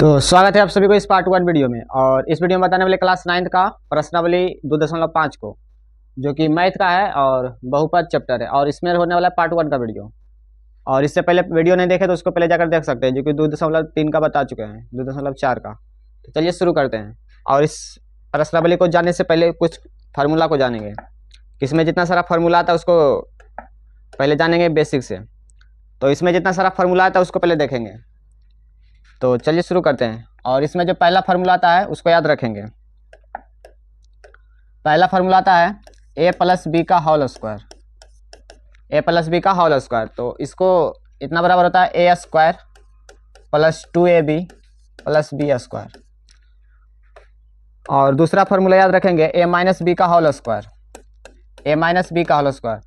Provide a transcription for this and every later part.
तो स्वागत है आप सभी को इस पार्ट 1 वीडियो में। और इस वीडियो में बताने वाले क्लास 9 का प्रश्नावली 2.5 को, जो कि मैथ का है और बहुपद चैप्टर है, और इसमें होने वाला है पार्ट 1 का वीडियो। और इससे पहले वीडियो नहीं देखे तो उसको पहले जाकर देख सकते हैं, जो कि 2.3 का बता चुके हैं, 2.4 का। तो चलिए शुरू करते हैं। और इस प्रश्नावली को जानने से पहले कुछ फार्मूला को जानेंगे। इसमें जितना सारा फार्मूला आता है उसको पहले जानेंगे बेसिक से। तो इसमें जितना सारा फार्मूला आता है उसको पहले देखेंगे। तो चलिए शुरू करते हैं। और इसमें जो पहला फार्मूला आता है उसको याद रखेंगे। पहला फार्मूला आता है a प्लस बी का whole square, a plus B का होल स्क्वायर। तो इसको इतना बराबर होता है a square plus 2ab plus B square. और दूसरा फार्मूला याद रखेंगे a माइनस बी का whole square, a minus B का होल स्क्वायर।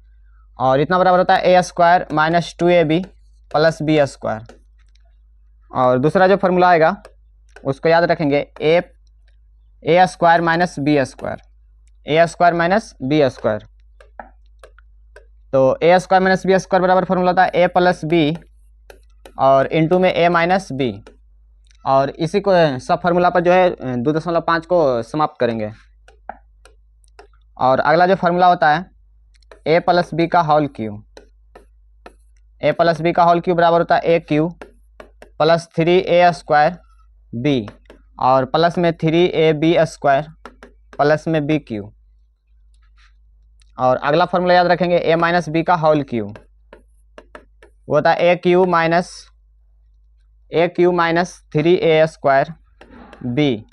और इतना बराबर होता है a square minus 2ab plus B square. और दूसरा जो फार्मूला आएगा उसको याद रखेंगे A square minus B square, A square minus B square. तो ए स्क्वायर माइनस बी स्क्वायर बराबर फार्मूला होता है ए प्लस बी और इंटू में ए माइनस बी। और इसी को सब फार्मूला पर जो है 2.5 को समाप्त करेंगे। और अगला जो फार्मूला होता है ए प्लस बी का whole cube, A plus B का होल क्यू बराबर होता है A cube plus 3a square B और प्लस में 3ab स्क्वायर प्लस में बी क्यू। और अगला फार्मूला याद रखेंगे a माइनस बी का होल क्यू, वो होता है a cube minus 3a square B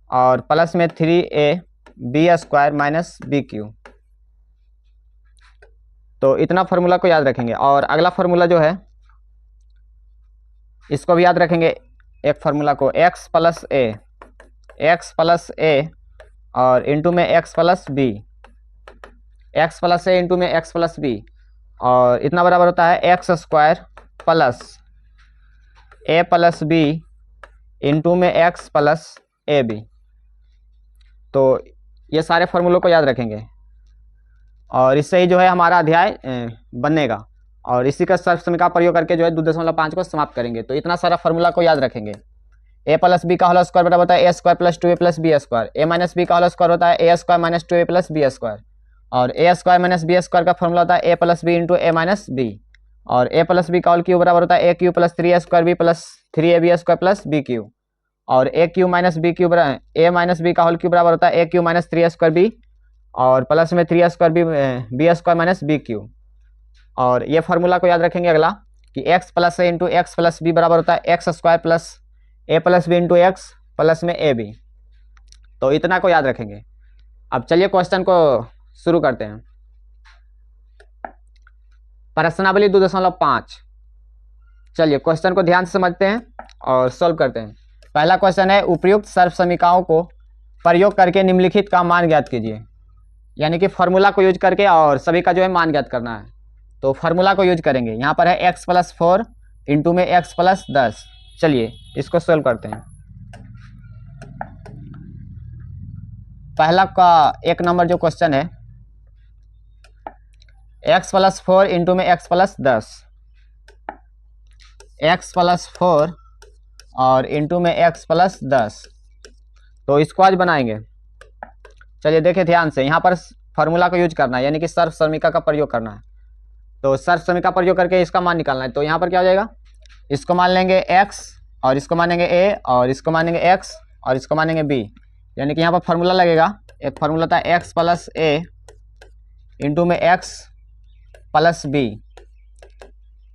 और प्लस में 3ab square minus B Q. तो इतना फार्मूला को याद रखेंगे। और अगला फार्मूला जो है इसको भी याद रखेंगे, एक फार्मूला को x प्लस ए और इंटू में x plus B, X plus A into में x प्लस बी। और इतना बराबर होता है X square plus A plus B into में x प्लस ए बी। तो ये सारे फार्मूलों को याद रखेंगे और इससे ही जो है हमारा अध्याय बनेगा। और इसी का सर्वसमीकरण का प्रयोग करके जो है 2.5 को समाप्त करेंगे। तो इतना सारा फार्मूला को याद रखेंगे। a प्लस बी का होल स्क्वायर बराबर होता है A square plus 2a plus B square. A minus B का होल स्क्वायर होता है A square minus 2a plus B square. और A square minus B square का फार्मूला होता है A plus B into A minus B. और A plus B का whole cube बराबर होता है A cube plus 3a square B plus 3ab square plus B cube. और A cube minus B cube A minus B का whole cube बराबर होता है A cube minus 3a square B और प्लस में 3a square B square minus B cube. और ये formula को याद रखेंगे अगला कि x plus A into x plus B बराबर होता है X square plus A plus B into x plus में ए बी। तो इतना को याद रखेंगे। अब चलिए क्वेश्चन को शुरू करते हैं। प्रश्नावली 2.5। चलिए क्वेश्चन को ध्यान से समझते हैं और सॉल्व करते हैं। पहला क्वेश्चन है उपर्युक्त सर्वसमीकरणों को प्रयोग करके निम्नलिखित का मान ज्ञात कीजिए। यानी कि फार्मूला को यूज करके और सभी का जो है मान ज्ञात करना है। तो फार्मूला को यूज करेंगे। यहाँ पर है x प्लस 4 इंटू में x प्लस 10। चलिए इसको सोल्व करते हैं। पहला का 1 नंबर जो क्वेश्चन है x प्लस 4 इंटू में x प्लस 10, x प्लस 4 और इंटू में x प्लस 10। तो इसको आज बनाएंगे। चलिए देखिए ध्यान से, यहाँ पर फार्मूला को यूज करना है, यानी कि सर्वसमीकरण का प्रयोग करना है। तो सर्वसमीकरण का प्रयोग करके इसका मान निकालना है। तो यहाँ पर क्या हो जाएगा, इसको मान लेंगे x और इसको मानेंगे a और इसको मानेंगे x और इसको मानेंगे b। यानी कि यहाँ पर फार्मूला लगेगा, एक फार्मूला था x प्लस a इंटू में x प्लस b।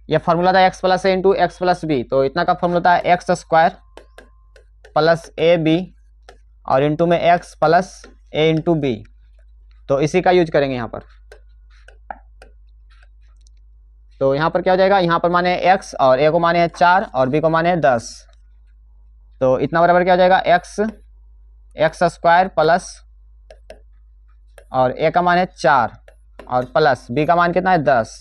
यह फार्मूला था x plus a into x plus b। तो इतना का फार्मूला था एक्स स्क्वायर प्लस ए बी और इंटू में x plus a into B. तो इसी का यूज करेंगे यहाँ पर। तो यहाँ पर क्या हो जाएगा, यहाँ पर माने x और a को माने है 4 और b को माने है 10। तो इतना बराबर क्या हो जाएगा एक्स स्क्वायर प्लस और a का मान है 4 और प्लस b का मान कितना है 10।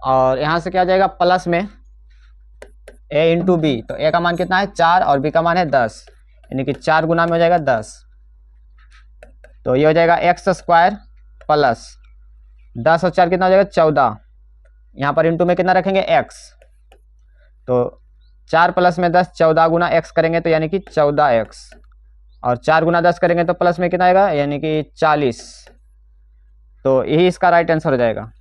और यहाँ से क्या हो जाएगा प्लस में a इंटू बी। तो a का मान कितना है 4 और b का मान है 10, यानी कि 4 गुना में हो जाएगा 10। तो ये हो जाएगा एक्स स्क्वायर प्लस 10 और 4 कितना हो जाएगा 14। यहाँ पर इंटू में कितना रखेंगे x। तो 4 प्लस में 10, 14 गुना x करेंगे तो यानी कि 14x, और 4 गुना 10 करेंगे तो प्लस में कितना आएगा, यानी कि 40। तो यही इसका राइट आंसर हो जाएगा,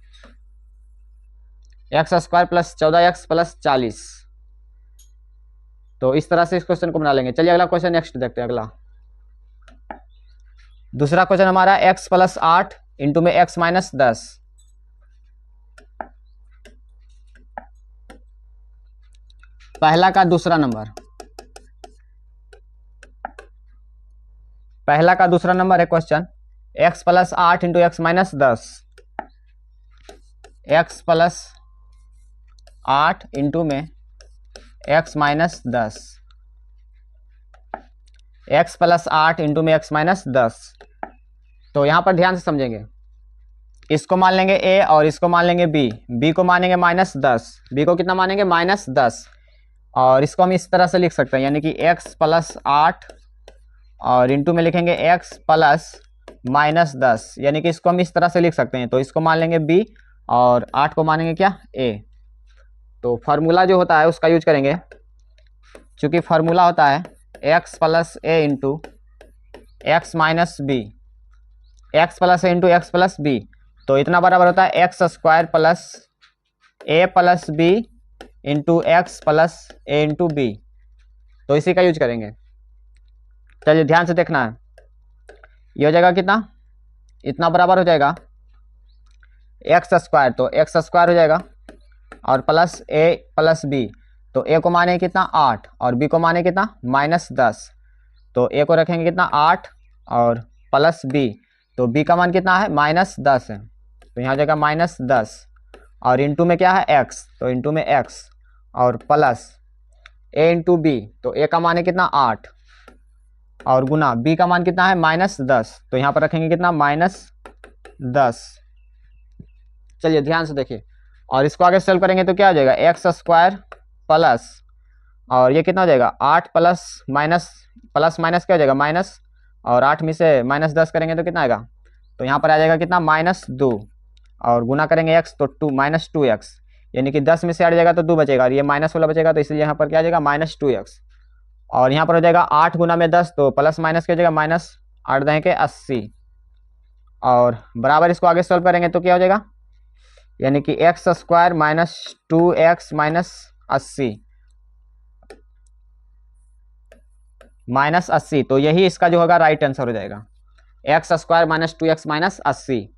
x² प्लस 14x प्लस 40। तो इस तरह से इस क्वेश्चन को बना लेंगे। चलिए अगला क्वेश्चन नेक्स्ट देखते हैं। अगला दूसरा क्वेश्चन हमारा x प्लस 8 इंटू में x माइनस 10। पहला का दूसरा नंबर, पहला का दूसरा नंबर है question x plus 8 into X minus 10, x plus 8 into में x minus 10, x plus 8 into में x माइनस 10। तो यहाँ पर ध्यान से समझेंगे, इसको मान लेंगे a और इसको मान लेंगे b, b को मानेंगे -10, b को कितना मानेंगे -10, और इसको हम इस तरह से लिख सकते हैं, यानी कि x प्लस 8 और इंटू में लिखेंगे x प्लस -10, यानी कि इसको हम इस तरह से लिख सकते हैं। तो इसको मान लेंगे b और 8 को मानेंगे क्या, a। तो फार्मूला जो होता है उसका यूज करेंगे, चूंकि फार्मूला होता है x plus a into X minus B, X plus A into x plus B. तो इतना बराबर होता है x² plus a plus b into x plus A into B. तो इसी का यूज करेंगे। चलिए ध्यान से देखना है, ये हो जाएगा कितना, इतना बराबर हो जाएगा x², तो x² हो जाएगा और प्लस a प्लस b। तो a को माने कितना 8 और b को माने कितना -10। तो a को रखेंगे कितना 8 और प्लस b, तो b का मान कितना है -10 है, तो यहाँ हो जाएगा -10 और इंटू में क्या है x, तो इंटू में x और प्लस a इंटू b। तो a का मान है कितना 8 और गुना b का मान कितना है -10, तो यहाँ पर रखेंगे कितना -10। चलिए ध्यान से देखिए, और इसको आगे सॉल्व करेंगे तो क्या हो जाएगा x² प्लस, और ये कितना हो जाएगा 8 प्लस माइनस, प्लस माइनस क्या हो जाएगा माइनस, और 8 में से -10 करेंगे तो कितना आएगा, तो यहाँ पर आ जाएगा कितना -2, और गुना करेंगे x तो 2 -2x, यानी कि 10 में से हट जाएगा तो 2 बचेगा और ये माइनस वाला बचेगा, तो इसलिए यहाँ पर क्या आ जाएगा -2x। और यहाँ पर हो जाएगा 8 गुना में 10, तो प्लस माइनस क्या हो जाएगा -8 के 80, और बराबर इसको आगे सॉल्व करेंगे तो क्या हो जाएगा, यानी कि x² माइनस 2x माइनस 80 -80। तो यही इसका जो होगा राइट आंसर हो जाएगा, x² माइनस 2x माइनस 80।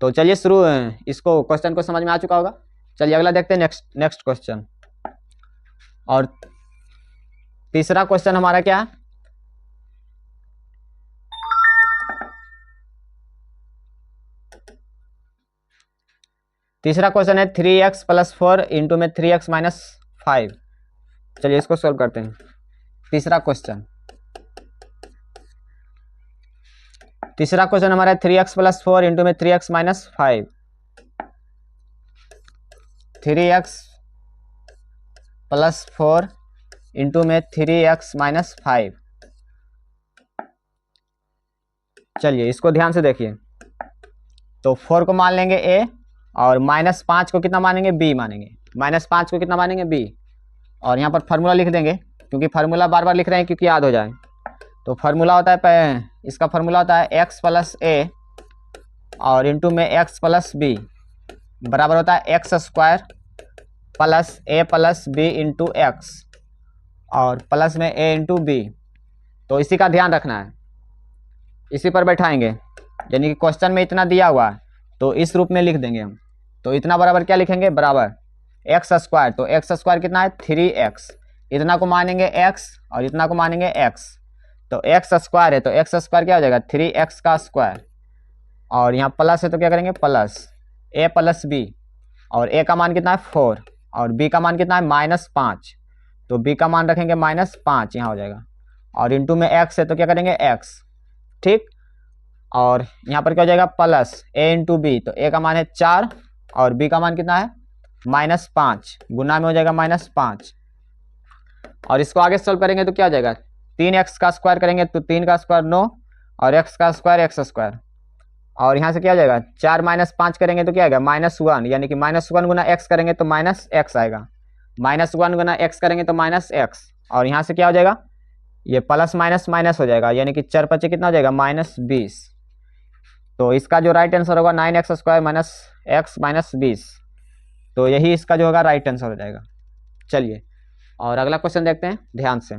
तो चलिए शुरू, इसको क्वेश्चन को समझ में आ चुका होगा। चलिए अगला देखते हैं, नेक्स्ट क्वेश्चन। और तीसरा क्वेश्चन हमारा क्या है, तीसरा क्वेश्चन है 3x प्लस 4 इंटू में 3x माइनस 5। चलिए इसको सॉल्व करते हैं। तीसरा क्वेश्चन हमारा है 3x प्लस 4 इंटू में 3x minus 5। 3x plus 4 into में 3x माइनस 5। चलिए इसको ध्यान से देखिए, तो 4 को मान लेंगे a और -5 को कितना मानेंगे b मानेंगे, -5 को कितना मानेंगे b, और यहाँ पर फार्मूला लिख देंगे, क्योंकि फार्मूला बार बार लिख रहे हैं क्योंकि याद हो जाए। तो फार्मूला होता है, इसका फार्मूला होता है x प्लस a और इंटू में x प्लस b बराबर होता है x² plus a plus b into x और प्लस में a इंटू b। तो इसी का ध्यान रखना है, इसी पर बैठाएंगे, यानी कि क्वेश्चन में इतना दिया हुआ है तो इस रूप में लिख देंगे हम। तो इतना बराबर क्या लिखेंगे, बराबर x², तो x² कितना है 3x, इतना को मानेंगे x और इतना को मानेंगे x, तो x² है तो x² क्या हो जाएगा 3x का स्क्वायर, और यहाँ प्लस है तो क्या करेंगे प्लस a प्लस b, और a का मान कितना है 4 और b का मान कितना है -5, तो b का मान रखेंगे -5 यहाँ हो जाएगा, और इंटू में x है तो क्या करेंगे x, ठीक। और यहाँ पर क्या हो जाएगा प्लस a इंटू बी, तो a का मान है 4 और b का मान कितना है -5, गुना में हो जाएगा -5, और इसको आगे सॉल्व करेंगे तो क्या हो जाएगा 3x का स्क्वायर करेंगे तो 3 का स्क्वायर 9 और x का स्क्वायर x², और यहाँ से क्या हो जाएगा 4 -5 करेंगे तो क्या आएगा -1, यानी कि -1 गुना x करेंगे तो -x आएगा, -1 गुना x करेंगे तो -x, और यहाँ से क्या हो जाएगा, ये प्लस माइनस माइनस हो जाएगा, यानी कि 4 5 कितना हो जाएगा, -20। तो इसका जो राइट आंसर होगा 9x² माइनस x माइनस 20, तो यही इसका जो होगा राइट आंसर हो जाएगा। चलिए और अगला क्वेश्चन देखते हैं ध्यान से।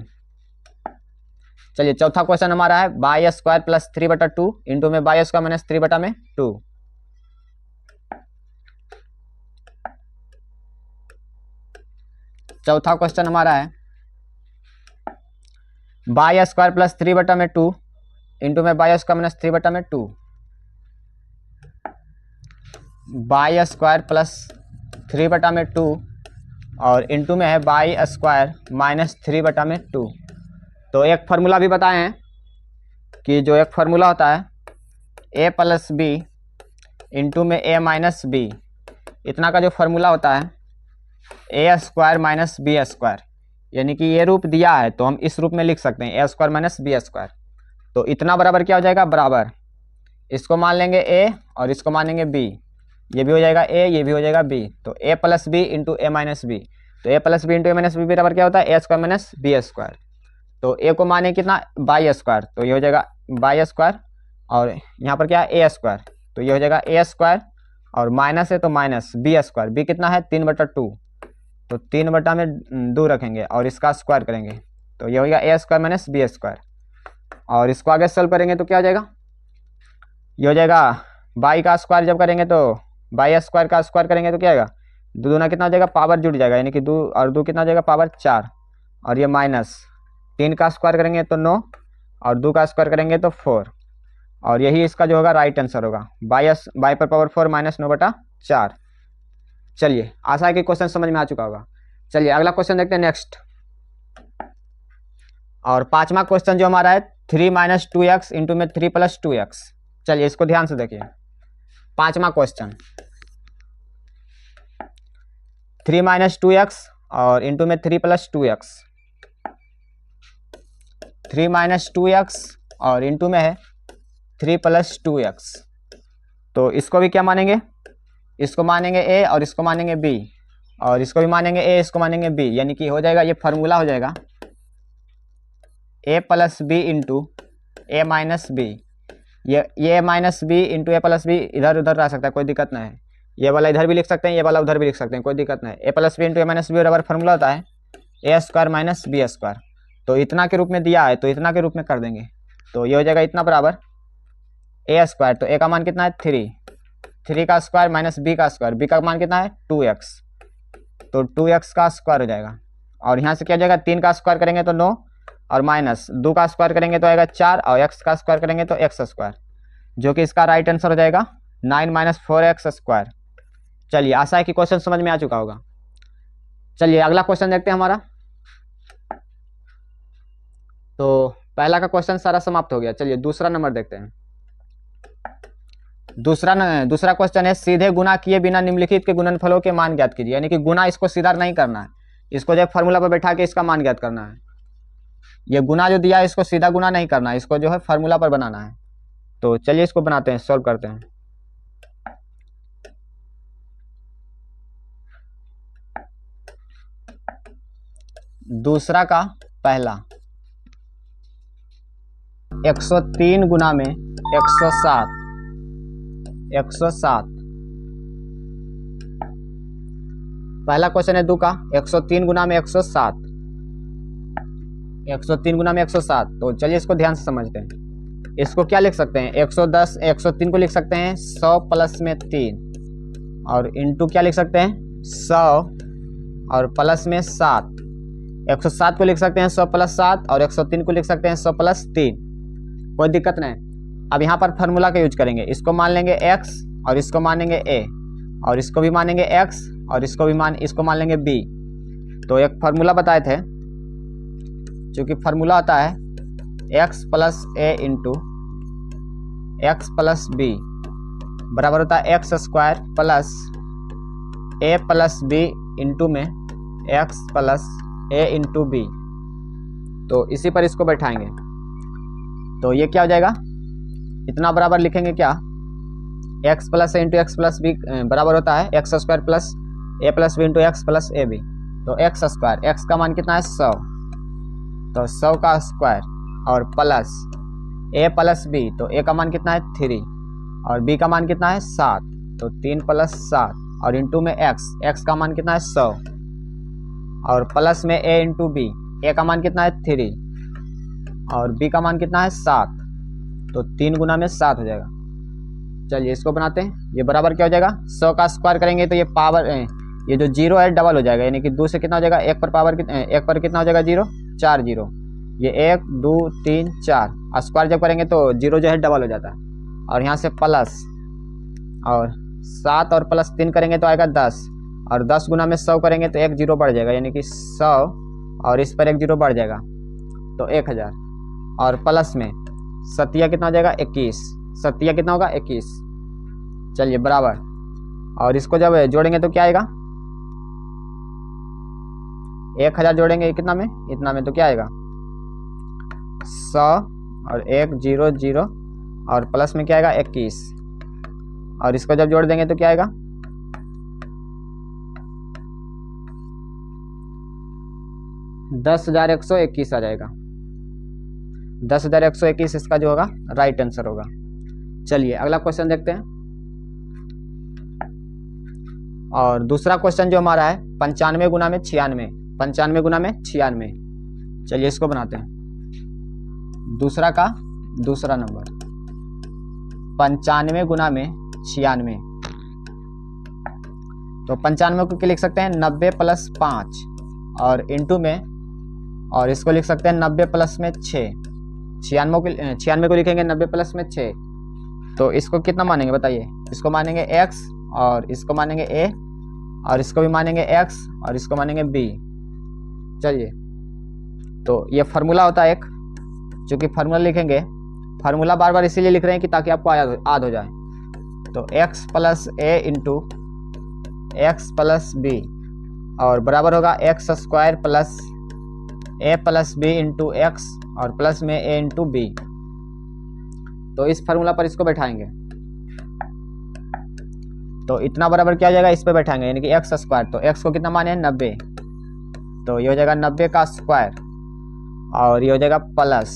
चलिए चौथा क्वेश्चन हमारा है y² प्लस 3/2 इंटू में y² माइनस 3/2। चौथा क्वेश्चन हमारा है y² प्लस 3/2 इंटू में y² माइनस 3/2। y² प्लस 3/2 और इंटू में है y² माइनस 3/2। तो एक फार्मूला भी बताए हैं कि जो एक फार्मूला होता है a प्लस बी इंटू में a माइनस बी, इतना का जो फार्मूला होता है a² माइनस b², यानी कि ये रूप दिया है तो हम इस रूप में लिख सकते हैं a² माइनस b²। तो इतना बराबर क्या हो जाएगा, बराबर इसको मान लेंगे a और इसको मान लेंगे b, ये भी हो जाएगा a, ये भी हो जाएगा b। तो a plus B into a minus B, तो a plus B into a minus B बराबर क्या होता है, a² माइनस b²। तो a को माने कितना, y², तो ये हो जाएगा y², और यहाँ पर क्या है a², तो ये हो जाएगा a², और माइनस है तो माइनस b², b कितना है 3/2, तो 3/2 रखेंगे और इसका स्क्वायर करेंगे, तो ये हो जाएगा a² माइनस b²। और इसको आगे सॉल्व करेंगे तो क्या हो जाएगा, ये हो जाएगा y का स्क्वायर जब करेंगे तो y² का स्क्वायर करेंगे तो क्या आएगा, 2 दूना कितना हो जाएगा, पावर जुड़ जाएगा, यानी कि 2 और 2 कितना हो जाएगा, पावर 4, और ये माइनस 3 का स्क्वायर करेंगे तो 9, और 2 का स्क्वायर करेंगे तो 4, और यही इसका जो होगा राइट आंसर होगा, y पर पावर 4 माइनस 9/4। चलिए आशा है कि क्वेश्चन समझ में आ चुका होगा। चलिए अगला क्वेश्चन देखते हैं नेक्स्ट। और पांचवा क्वेश्चन जो हमारा है 3 माइनस 2x इंटू में 3 प्लस 2x। चलिए इसको ध्यान से देखिए। पांचवा क्वेश्चन 3 माइनस 2x और इंटू में 3 प्लस 2x, 3 माइनस 2x और इंटू में है 3 प्लस 2x। तो इसको भी क्या मानेंगे, इसको मानेंगे a और इसको मानेंगे b, और इसको भी मानेंगे a, इसको मानेंगे b, यानी कि हो जाएगा ये फार्मूला हो जाएगा a plus B into A minus B. ये minus B into A plus B इधर उधर रह सकता है, कोई दिक्कत नहीं है, ये वाला इधर भी लिख सकते हैं, ये वाला उधर भी लिख सकते हैं, कोई दिक्कत नहीं है। a plus B into A minus B बराबर फार्मूला होता है a² माइनस b²। तो इतना के रूप में दिया है तो इतना के रूप में कर देंगे, तो ये हो जाएगा इतना बराबर a², तो a का मान कितना है 3 का स्क्वायर माइनस b का स्क्वायर, b का मान कितना है 2x, तो 2x का स्क्वायर हो जाएगा। और यहाँ से क्या हो जाएगा, 3 का स्क्वायर करेंगे तो 9, और माइनस 2 का स्क्वायर करेंगे तो आएगा 4, और x का स्क्वायर करेंगे तो x², जो कि इसका राइट आंसर हो जाएगा 9 माइनस 4x²। चलिए आशा है कि क्वेश्चन समझ में आ चुका होगा। चलिए अगला क्वेश्चन देखते हैं हमारा। तो पहला का क्वेश्चन सारा समाप्त हो गया। चलिए दूसरा नंबर देखते हैं। दूसरा क्वेश्चन है सीधे गुना किए बिना निम्नलिखित के गुणनफलों के मान ज्ञात कीजिए। यानी कि गुना इसको सीधा नहीं करना है, इसको जो फार्मूला पर बैठा के इसका मान ज्ञात करना है। ये गुना जो दिया है इसको सीधा गुना नहीं करना है, इसको जो है फार्मूला पर बनाना है। तो चलिए इसको बनाते हैं, सॉल्व करते हैं। दूसरा का पहला 103 गुना में 107 पहला क्वेश्चन है 2 का 103 गुना में 107 गुना में 107। तो चलिए इसको ध्यान से समझते हैं। इसको क्या लिख सकते हैं, 110 103 को लिख सकते हैं 100 प्लस में 3, और इंटू क्या लिख सकते हैं 100 और प्लस में 7। 107 को लिख सकते हैं 100 प्लस 7, और 103 को लिख सकते हैं 100 प्लस 3, कोई दिक्कत नहीं। अब यहाँ पर फार्मूला का यूज करेंगे, इसको मान लेंगे x और इसको मानेंगे a, और इसको भी मानेंगे x और इसको मान लेंगे b। तो एक फार्मूला बताए थे, क्योंकि फार्मूला होता है x plus a into x plus B बराबर होता है x² plus a plus B into में x plus a into B. तो इसी पर इसको बैठाएंगे, तो ये क्या हो जाएगा, इतना बराबर लिखेंगे क्या, x plus a into x plus B बराबर होता है x² plus a plus B into x plus A B. तो एक्स स्क्वायर, एक्स का मान कितना है 100, तो 100 का स्क्वायर और प्लस ए प्लस बी, तो ए का मान कितना है 3 और बी का मान कितना है 7, तो 3 + 7 और इंटू में एक्स, एक्स का मान कितना है 100 और प्लस में ए इंटू बी, ए का मान कितना है 3 और बी का मान कितना है 7, तो 3 गुना में 7 हो जाएगा। चलिए इसको बनाते हैं। ये बराबर क्या हो जाएगा, 100 का स्क्वायर करेंगे तो ये पावर ये जो 0 है डबल हो जाएगा, यानी कि 2 से कितना हो जाएगा, 1 पर पावर एक पर कितना हो जाएगा 0, 4 0, ये 1 2 3 4 और स्क्वायर जब करेंगे तो 0 जो है डबल हो जाता है और यहाँ से प्लस और 7 और प्लस 3 करेंगे तो आएगा 10 और 10 गुना में 100 करेंगे तो 1 0 बढ़ जाएगा, यानी कि 100 और इस पर 1 0 बढ़ जाएगा तो 1000 और प्लस में सतिया कितना हो जाएगा 21, सतिया कितना होगा 21। चलिए बराबर, और इसको जब जोड़ेंगे तो क्या आएगा, 1000 जोड़ेंगे कितना में, इतना में, तो क्या आएगा 100 और 1 0 0 और प्लस में क्या आएगा 21 और इसको जब जोड़ देंगे तो क्या आएगा 10,121 आ जाएगा। 10,121 इसका जो होगा राइट आंसर होगा। चलिए अगला क्वेश्चन देखते हैं। और दूसरा क्वेश्चन जो हमारा है 95 गुना में 96, 95 गुना में 96। चलिए इसको बनाते हैं। दूसरा का दूसरा नंबर 95 गुना में 96, तो 95 को क्या लिख सकते हैं 90 + 5 और इंटू में, और इसको लिख सकते हैं 90 प्लस में 6, 96 को लिखेंगे 90 प्लस में 6, तो इसको कितना मानेंगे बताइए, इसको मानेंगे x और इसको मानेंगे a और इसको भी मानेंगे x और इसको मानेंगे b। चलिए तो ये फार्मूला होता है एक, चूँकि फार्मूला लिखेंगे, फार्मूला बार बार इसीलिए लिख रहे हैं कि ताकि आपको याद हो जाए। तो x + a into x + b और बराबर होगा x² + a + b into x और प्लस में a इंटू b। तो इस फार्मूला पर इसको बैठाएंगे तो इतना बराबर क्या हो जाएगा, इस पे बैठाएंगे यानी कि x², तो x को कितना माने हैं 90, तो ये हो जाएगा 90 का स्क्वायर और ये हो जाएगा प्लस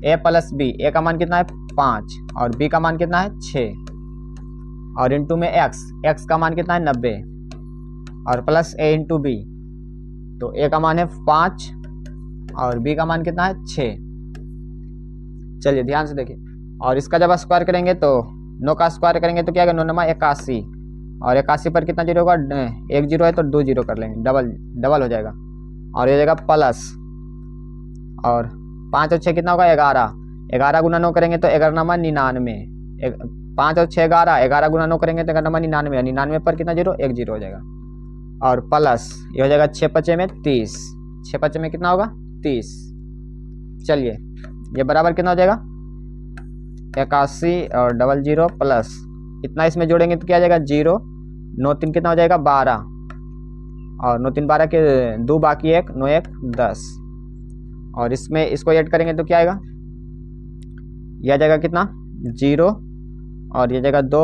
a + b, a का मान कितना है 5 और b का मान कितना है 6 और इंटू में x का मान कितना है 90 और प्लस a इंटू b, तो a का मान है 5 और b का मान कितना है 6। चलिए ध्यान से देखिए, और इसका जब स्क्वायर करेंगे तो 9 का स्क्वायर करेंगे तो क्या आएगा 9 9 81 और 81 पर कितना 0 होगा, 1 0 है तो 2 0 कर लेंगे, डबल हो जाएगा और ये जाएगा प्लस और 5 और 6 कितना होगा 11, 11 गुना 9 करेंगे तो 11 9 99, 5 और 6 11, 11 गुना 9 करेंगे तो 11 9 99, 99 पर कितना 0, 1 0 हो जाएगा और प्लस ये हो जाएगा 6 5 में 30, 6 5 में कितना होगा 30। चलिए ये बराबर कितना हो जाएगा 81 और 00 प्लस इतना इसमें जोड़ेंगे तो क्या आ जाएगा 0, 9 3 कितना हो जाएगा 12 और 9 3 12 के 2 बाकी 1 9 1 10 और इसमें इसको ऐड करेंगे तो क्या आएगा, यह आ जाएगा कितना 0 और ये जाएगा 2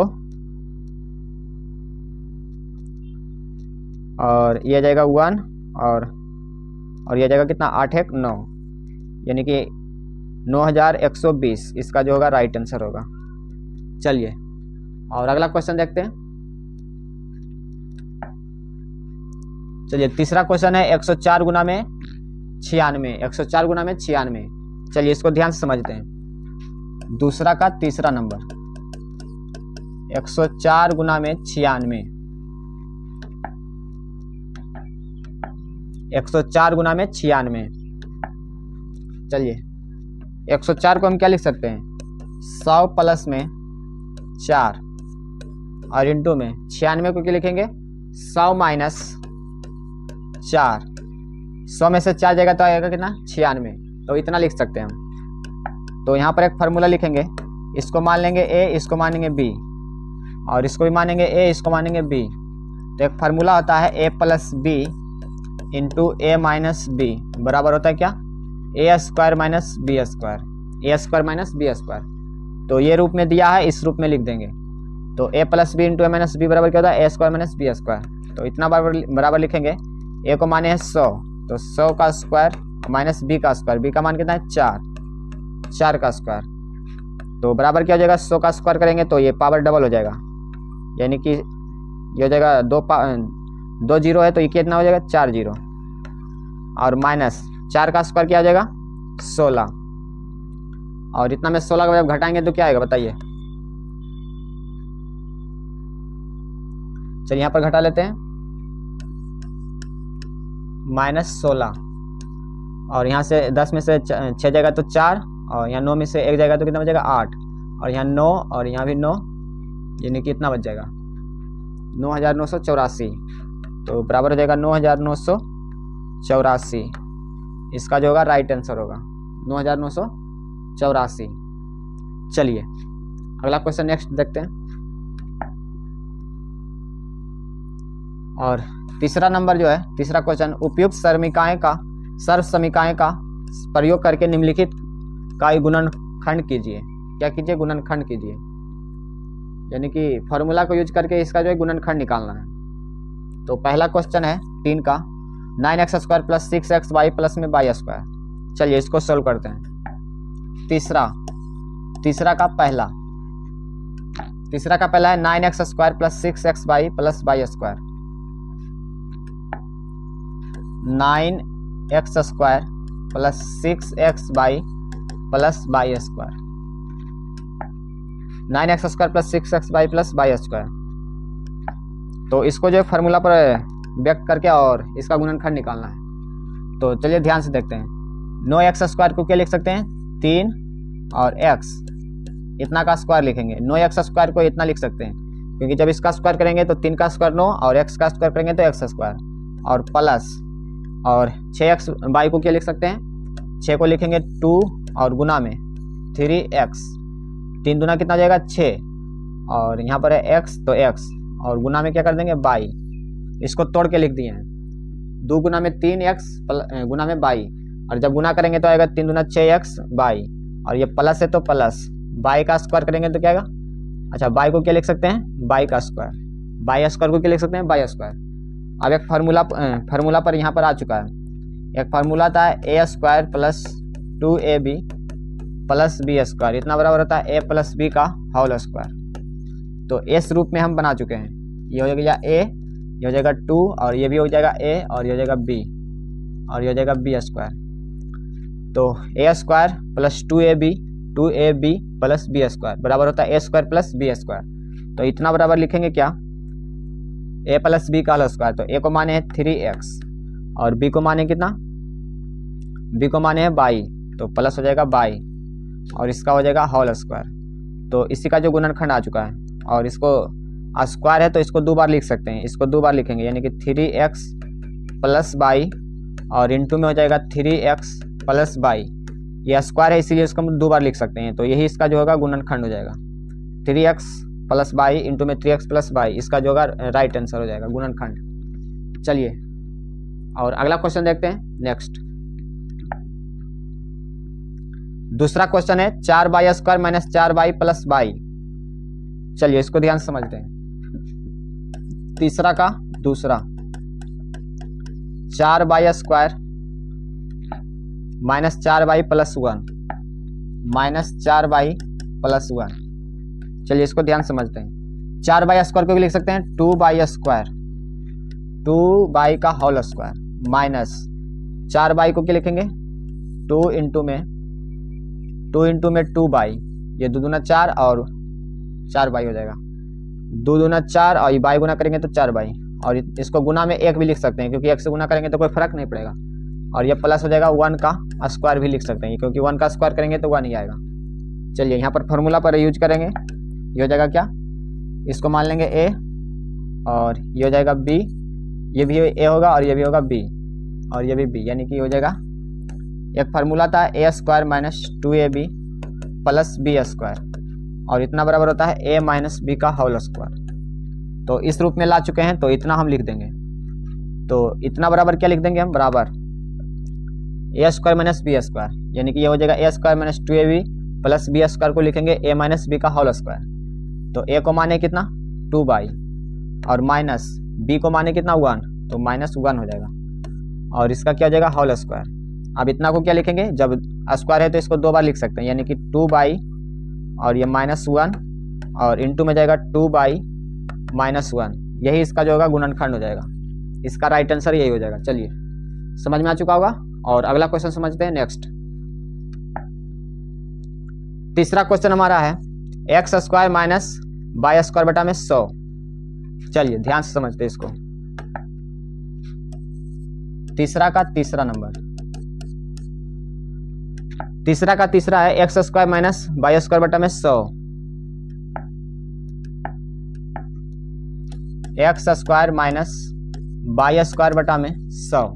और ये जाएगा 1 और ये जाएगा कितना 8 1 9, यानी कि 9120 इसका जो होगा राइट आंसर होगा। चलिए और अगला क्वेश्चन देखते हैं। चलिए तीसरा क्वेश्चन है 104 गुना में 96, 104 गुना में 96। चलिए इसको ध्यान से समझते हैं। दूसरा का तीसरा नंबर 104 गुना में 96, 104 गुना में 96। चलिए 104 को हम क्या लिख सकते हैं 100 प्लस में 4 और इंटू में 96 को क्या लिखेंगे 100 माइनस 4, 100 में से 4 जाएगा तो आएगा कितना 96, तो इतना लिख सकते हैं हम। तो यहाँ पर एक फार्मूला लिखेंगे, इसको मान लेंगे a, इसको मानेंगे b और इसको भी मानेंगे a, इसको मानेंगे b। तो एक फार्मूला होता है a + b into a minus b बराबर होता है क्या a² - b², a² - b²। तो ये रूप में दिया है, इस रूप में लिख देंगे। तो a + b into a - b बराबर क्या होता है a² - b²। तो इतना बराबर लिखेंगे ए को माने है 100, तो 100 का स्क्वायर माइनस बी का स्क्वायर, बी का मान कितना है 4, 4 का स्क्वायर, तो बराबर क्या हो जाएगा 100 का स्क्वायर करेंगे तो ये पावर डबल हो जाएगा, यानी कि ये हो जाएगा 2 जीरो है तो ये कितना हो जाएगा 4 जीरो, और माइनस 4 का स्क्वायर क्या हो जाएगा 16, और इतना में 16 का जब घटाएंगे तो क्या आएगा बताइए। चलिए यहाँ पर घटा लेते हैं, -16, और यहाँ से 10 में से 6 जाएगा तो 4, और यहाँ 9 में से 1 जाएगा तो कितना बचेगा 8, और यहाँ 9 और यहाँ भी 9, यानी कि इतना बच जाएगा 9984, तो बराबर हो जाएगा 9984, इसका जो होगा राइट आंसर होगा 9984। चलिए अगला क्वेश्चन नेक्स्ट देखते हैं। और तीसरा नंबर जो है, तीसरा क्वेश्चन, उपयुक्त सर्व समीकाएं का प्रयोग करके निम्नलिखित का गुणनखंड कीजिए। क्या कीजिए? गुणनखंड कीजिए, यानी कि फॉर्मूला को यूज करके इसका जो है गुणनखंड निकालना है। तो पहला क्वेश्चन है 3 का, 9x² + 6xy प्लस में y²। चलिए इसको सोल्व करते हैं। तीसरा का पहला है 9x² + 6xy plus y²। 9x² + 6xy plus y²। 9x² + 6xy plus y²। तो इसको जो फार्मूला पर व्यक्त करके और इसका गुणनखंड निकालना है। तो चलिए ध्यान से देखते हैं। 9x² को क्या लिख सकते हैं? 3 और x, इतना का स्क्वायर लिखेंगे। 9x² को इतना लिख सकते हैं, क्योंकि जब इसका स्क्वायर करेंगे तो 3 का स्क्वायर 9 और x का स्क्वायर करेंगे तो x², और प्लस, और 6xy को क्या लिख सकते हैं? 6 को लिखेंगे 2 और गुना में 3x, 3 दूना कितना हो जाएगा 6, और यहाँ पर है x तो x, और गुना में क्या कर देंगे y, इसको तोड़ के लिख दिए हैं। 2 गुना में 3x गुना में y, और जब गुना करेंगे तो आएगा 3 दूना 6xy, और ये प्लस है तो प्लस, y का स्क्वायर करेंगे तो क्या आएगा? अच्छा, y को क्या लिख सकते हैं? y का स्क्वायर। y² को क्या लिख सकते हैं? y²। अब एक फार्मूला पर यहाँ पर आ चुका है। एक फार्मूला था a² + 2ab प्लस b², इतना बराबर होता है a + b का होल स्क्वायर। तो इस रूप में हम बना चुके हैं। ये हो जाएगा a, ये हो जाएगा 2, और ये भी हो जाएगा a, और ये हो जाएगा b, और ये हो जाएगा b²। तो a² + 2ab प्लस b² बराबर होता है a² + b²। तो इतना बराबर लिखेंगे क्या? a + b का होल स्क्वायर। तो a को माने है 3x, और b को माने कितना? b को माने है y, तो प्लस हो जाएगा y, और इसका हो जाएगा होल स्क्वायर। तो इसी का जो गुणनखंड आ चुका है, और इसको स्क्वायर है तो इसको 2 बार लिख सकते हैं। इसको 2 बार लिखेंगे, यानी कि 3x + y, और इंटू में हो जाएगा 3x + y। ये स्क्वायर है इसीलिए इसको हम 2 बार लिख सकते हैं। तो यही इसका जो होगा गुणनखंड हो जाएगा, 3x + y इंटू में 3x + y, इसका जो होगा राइट आंसर हो जाएगा गुणनखंड। चलिए और अगला क्वेश्चन देखते हैं नेक्स्ट। दूसरा क्वेश्चन है 4y² - 4y + y। चलिए इसको ध्यान से समझते हैं। तीसरा का दूसरा, 4y² - 4y + 1 - 4y + 1। चलिए इसको ध्यान समझते हैं। 4y² को भी लिख सकते हैं 2y², 2y का होल स्क्वायर, माइनस 4y को क्या लिखेंगे? 2 इंटू में 2y, ये 2 दूना 4 और 4y हो जाएगा। 2 दूना 4 और y गुना करेंगे तो 4y, और इसको गुना में 1 भी लिख सकते हैं, क्योंकि 1 से गुना करेंगे तो कोई फर्क नहीं पड़ेगा। और ये प्लस हो जाएगा 1 का स्क्वायर भी लिख सकते हैं, क्योंकि 1 का स्क्वायर करेंगे तो 1 ही आएगा। चलिए यहाँ पर फॉर्मूला पर यूज करेंगे। ये हो जाएगा क्या? इसको मान लेंगे a, और ये हो जाएगा b, ये भी a होगा और ये भी होगा b, और ये भी b, यानी कि हो जाएगा, एक फार्मूला था a² - 2ab प्लस b², और इतना बराबर होता है a - b का होल स्क्वायर। तो इस रूप में ला चुके हैं, तो इतना हम लिख देंगे। तो इतना बराबर क्या लिख देंगे हम? बराबर a² - b², यानी कि ये हो जाएगा a² - 2ab प्लस b² को लिखेंगे a - b का होल स्क्वायर। तो a को माने कितना? 2y, और माइनस b को माने कितना? 1, तो -1 हो जाएगा। और इसका क्या हो जाएगा होल स्क्वायर। अब इतना को क्या लिखेंगे, जब स्क्वायर है तो इसको 2 बार लिख सकते हैं, यानी कि 2 और ये -1 और इंटू में जाएगा 2/-1, यही इसका जो होगा गुणनखंड हो जाएगा। इसका राइट आंसर यही हो जाएगा। चलिए समझ में आ चुका होगा। और अगला क्वेश्चन समझते हैं। नेक्स्ट तीसरा क्वेश्चन हमारा है x² - y² बटा में 100। चलिए ध्यान से समझते हैं इसको। तीसरा का तीसरा नंबर, तीसरा का तीसरा है x² - y² बटा में 100। x² - y² बटा में 100।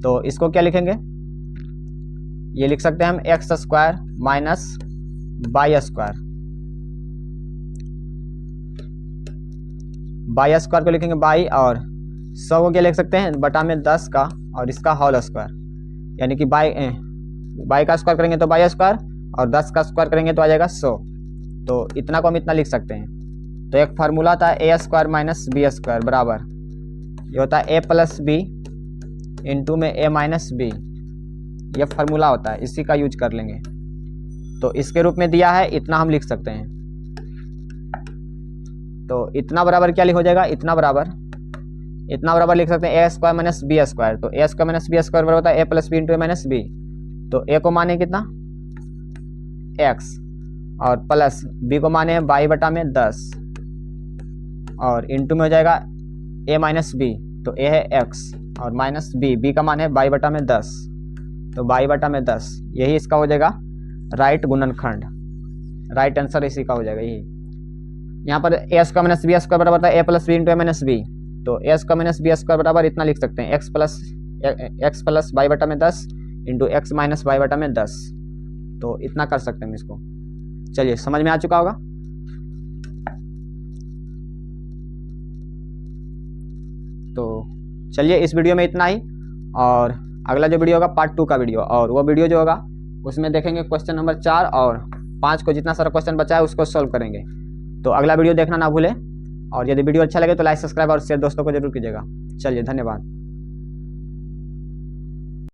तो इसको क्या लिखेंगे, ये लिख सकते हैं हम x² - y² को लिखेंगे y, और 100 को क्या लिख सकते हैं बटा में 10 का और इसका होल स्क्वायर, यानी कि y का स्क्वायर करेंगे तो y² और 10 का स्क्वायर करेंगे तो आ जाएगा 100। तो इतना को हम इतना लिख सकते हैं। तो एक फार्मूला था a² - b² बराबर, ये होता है a + b इंटू में a - b, ये फार्मूला होता है, इसी का यूज कर लेंगे। तो इसके रूप में दिया है, इतना हम लिख सकते हैं। तो इतना बराबर क्या हो जाएगा, इतना बराबर लिख सकते हैं a² - b²। तो a² - b² बराबर होता है a + b into a - b। तो a को माने कितना x और प्लस b को माने y बटा में 10 और इंटू में हो जाएगा a - b। तो a है x और माइनस b का मान है y बटा में 10। तो y बटा में 10 यही इसका हो जाएगा राइट गुणनखंड। राइट आंसर इसी का हो जाएगा यही। यहाँ पर a² - b² बराबर होता है a + b into a - b। तो a² - b² बराबर इतना लिख सकते हैं x प्लस y बटा में 10 इंटू x माइनस y बटा में 10। तो इतना कर सकते हैं इसको। चलिए समझ में आ चुका होगा। तो चलिए इस वीडियो में इतना ही, और अगला जो वीडियो होगा पार्ट 2 का वीडियो, और वो वीडियो जो होगा उसमें देखेंगे क्वेश्चन नंबर 4 और 5 को जितना सारा क्वेश्चन बचा है उसको सॉल्व करेंगे। तो अगला वीडियो देखना ना भूलें, और यदि वीडियो अच्छा लगे तो लाइक सब्सक्राइब और शेयर दोस्तों को जरूर कीजिएगा। चलिए धन्यवाद।